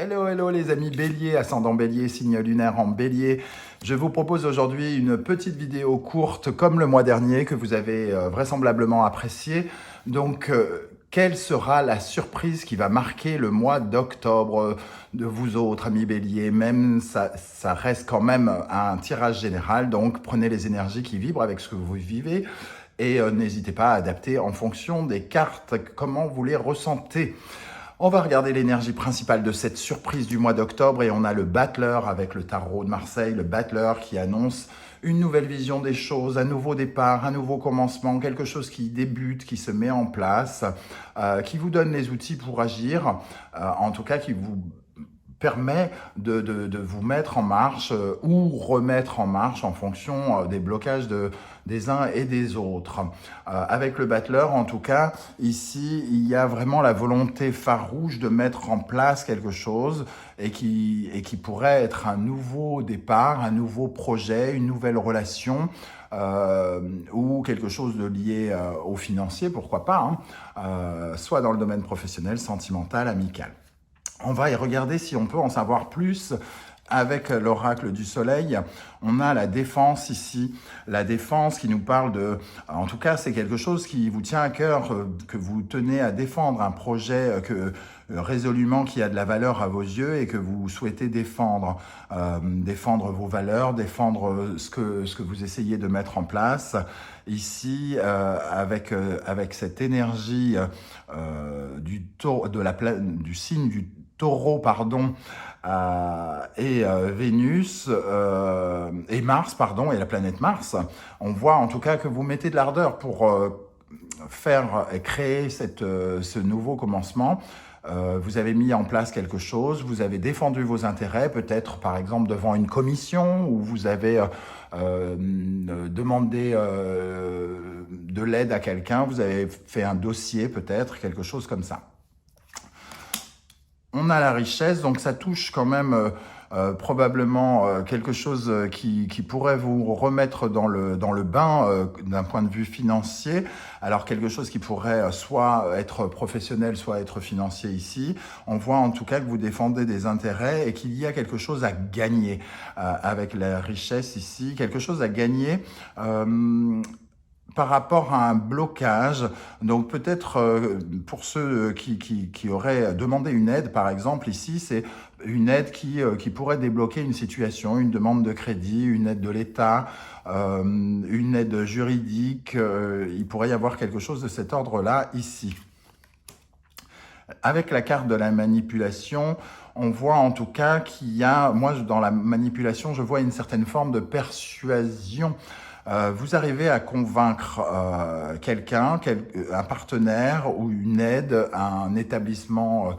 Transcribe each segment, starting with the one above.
Hello, hello les amis Bélier, ascendant Bélier, signe lunaire en Bélier. Je vous propose aujourd'hui une petite vidéo courte comme le mois dernier que vous avez vraisemblablement apprécié. Donc, quelle sera la surprise qui va marquer le mois d'octobre de vous autres amis Bélier? Même ça reste quand même un tirage général, donc prenez les énergies qui vibrent avec ce que vous vivez. Et n'hésitez pas à adapter en fonction des cartes, comment vous les ressentez. On va regarder l'énergie principale de cette surprise du mois d'octobre et on a le Battleur avec le tarot de Marseille, le Battleur qui annonce une nouvelle vision des choses, un nouveau départ, un nouveau commencement, quelque chose qui débute, qui se met en place, qui vous donne les outils pour agir, en tout cas qui vous permet de vous mettre en marche ou remettre en marche en fonction des blocages des uns et des autres. Avec le Battleur, en tout cas, ici, il y a vraiment la volonté farouche de mettre en place quelque chose et qui pourrait être un nouveau départ, un nouveau projet, une nouvelle relation, ou quelque chose de lié au financier, pourquoi pas, soit dans le domaine professionnel, sentimental, amical. On va y regarder si on peut en savoir plus avec l'oracle du soleil. On a la défense ici, la défense qui nous parle de... En tout cas, c'est quelque chose qui vous tient à cœur, que vous tenez à défendre, un projet résolument qui a de la valeur à vos yeux et que vous souhaitez défendre. Défendre vos valeurs, défendre ce que vous essayez de mettre en place. Ici, avec cette énergie du signe du Taureau, pardon, et Vénus et Mars, pardon, et la planète Mars, on voit en tout cas que vous mettez de l'ardeur pour créer ce nouveau commencement. Vous avez mis en place quelque chose, vous avez défendu vos intérêts, peut-être par exemple devant une commission, où vous avez demandé de l'aide à quelqu'un, vous avez fait un dossier peut-être, quelque chose comme ça. On a la richesse, donc ça touche quand même probablement quelque chose qui pourrait vous remettre dans le bain d'un point de vue financier. Alors quelque chose qui pourrait soit être professionnel, soit être financier ici. On voit en tout cas que vous défendez des intérêts et qu'il y a quelque chose à gagner avec la richesse ici. Quelque chose à gagner par rapport à un blocage. Donc peut-être pour ceux qui auraient demandé une aide, par exemple, ici, c'est une aide qui pourrait débloquer une situation, une demande de crédit, une aide de l'État, une aide juridique. Il pourrait y avoir quelque chose de cet ordre-là ici. Avec la carte de la manipulation, on voit en tout cas qu'il y a, moi dans la manipulation, je vois une certaine forme de persuasion. Vous arrivez à convaincre quelqu'un, un partenaire ou une aide, un établissement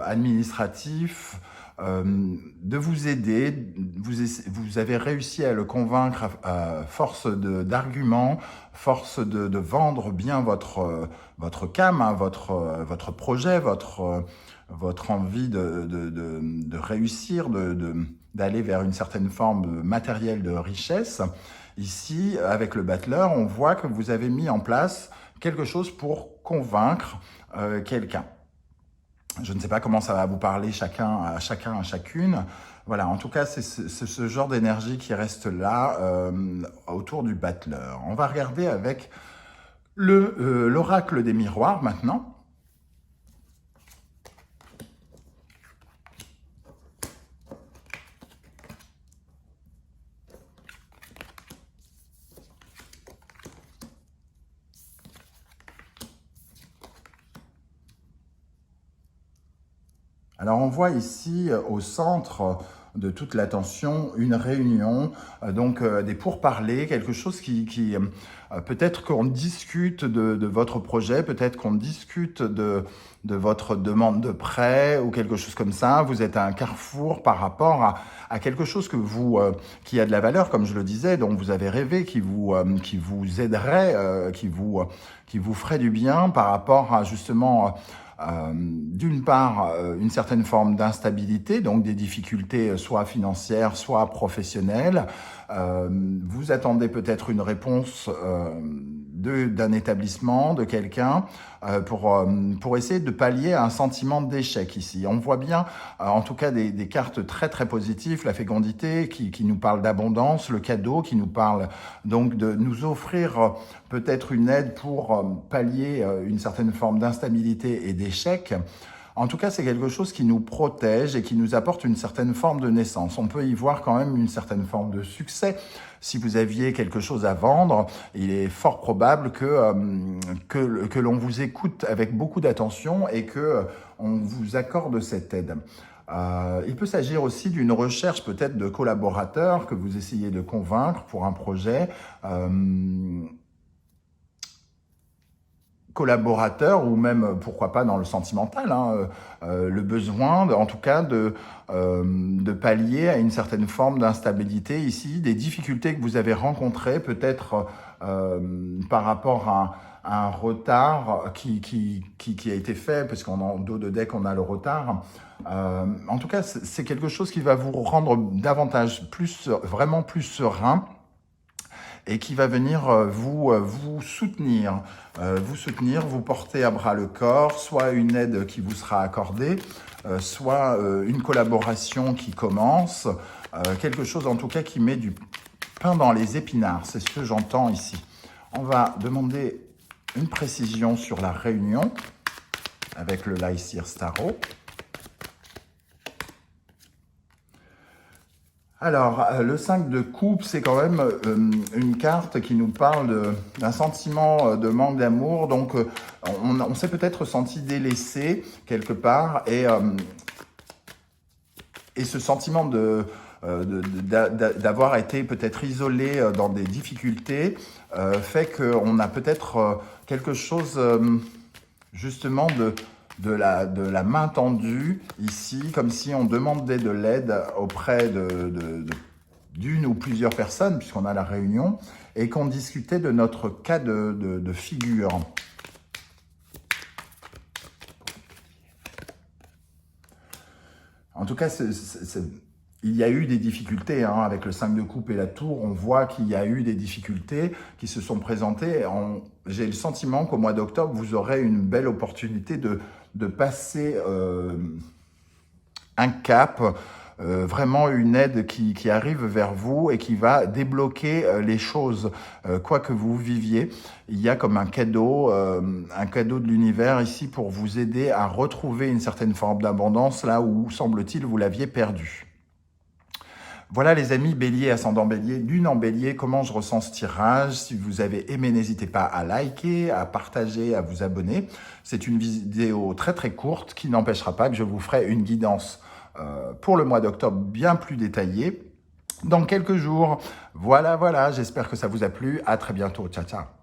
administratif, de vous aider. Vous avez réussi à le convaincre à force d'arguments, force de vendre bien votre cam, votre projet, votre envie de réussir, d'aller vers une certaine forme matérielle de richesse. Ici, avec le Battleur, on voit que vous avez mis en place quelque chose pour convaincre quelqu'un. Je ne sais pas comment ça va vous parler à chacune. Voilà, en tout cas, c'est ce genre d'énergie qui reste là autour du Battleur. On va regarder avec l'oracle des miroirs maintenant. Alors on voit ici au centre de toute l'attention une réunion, donc des pourparlers, quelque chose qui peut-être qu'on discute de votre projet, peut-être qu'on discute de votre demande de prêt ou quelque chose comme ça. Vous êtes à un carrefour par rapport à quelque chose qui a de la valeur, comme je le disais, dont vous avez rêvé, qui vous aiderait, qui vous ferait du bien par rapport à justement... d'une part, une certaine forme d'instabilité, donc des difficultés soit financières, soit professionnelles. Vous attendez peut-être une réponse d'un établissement, de quelqu'un, pour essayer de pallier à un sentiment d'échec ici. On voit bien, en tout cas, des cartes très très positives, la fécondité qui nous parle d'abondance, le cadeau qui nous parle donc de nous offrir peut-être une aide pour pallier une certaine forme d'instabilité et d'échec. En tout cas, c'est quelque chose qui nous protège et qui nous apporte une certaine forme de naissance. On peut y voir quand même une certaine forme de succès. Si vous aviez quelque chose à vendre, il est fort probable que l'on vous écoute avec beaucoup d'attention et que on vous accorde cette aide. Il peut s'agir aussi d'une recherche peut-être de collaborateurs que vous essayez de convaincre pour un projet. Collaborateur ou même, pourquoi pas, dans le sentimental, hein, le besoin, en tout cas, de pallier à une certaine forme d'instabilité ici, des difficultés que vous avez rencontrées, peut-être par rapport à un retard qui a été fait, parce qu'en dos de deck, on a le retard. En tout cas, c'est quelque chose qui va vous rendre davantage, vraiment plus serein, et qui va venir vous soutenir, vous porter à bras le corps, soit une aide qui vous sera accordée, soit une collaboration qui commence, quelque chose en tout cas qui met du pain dans les épinards, c'est ce que j'entends ici. On va demander une précision sur la réunion avec le Lyseer Tarot. Alors, le 5 de coupe, c'est quand même une carte qui nous parle d'un sentiment de manque d'amour. Donc, on s'est peut-être senti délaissé quelque part. Et ce sentiment d'avoir été peut-être isolé dans des difficultés fait qu'on a peut-être quelque chose justement de la main tendue ici, comme si on demandait de l'aide auprès d'une ou plusieurs personnes, puisqu'on a la réunion, et qu'on discutait de notre cas de figure. En tout cas, il y a eu des difficultés hein, avec le 5 de coupe et la tour. On voit qu'il y a eu des difficultés qui se sont présentées. J'ai le sentiment qu'au mois d'octobre, vous aurez une belle opportunité de passer un cap, vraiment une aide qui arrive vers vous et qui va débloquer les choses, quoi que vous viviez. Il y a comme un cadeau de l'univers ici pour vous aider à retrouver une certaine forme d'abondance là où, semble-t-il, vous l'aviez perdue. Voilà les amis, Bélier, ascendant Bélier, Lune en Bélier, comment je ressens ce tirage. Si vous avez aimé, n'hésitez pas à liker, à partager, à vous abonner. C'est une vidéo très très courte qui n'empêchera pas que je vous ferai une guidance pour le mois d'octobre bien plus détaillée dans quelques jours. Voilà, j'espère que ça vous a plu. À très bientôt. Ciao, ciao.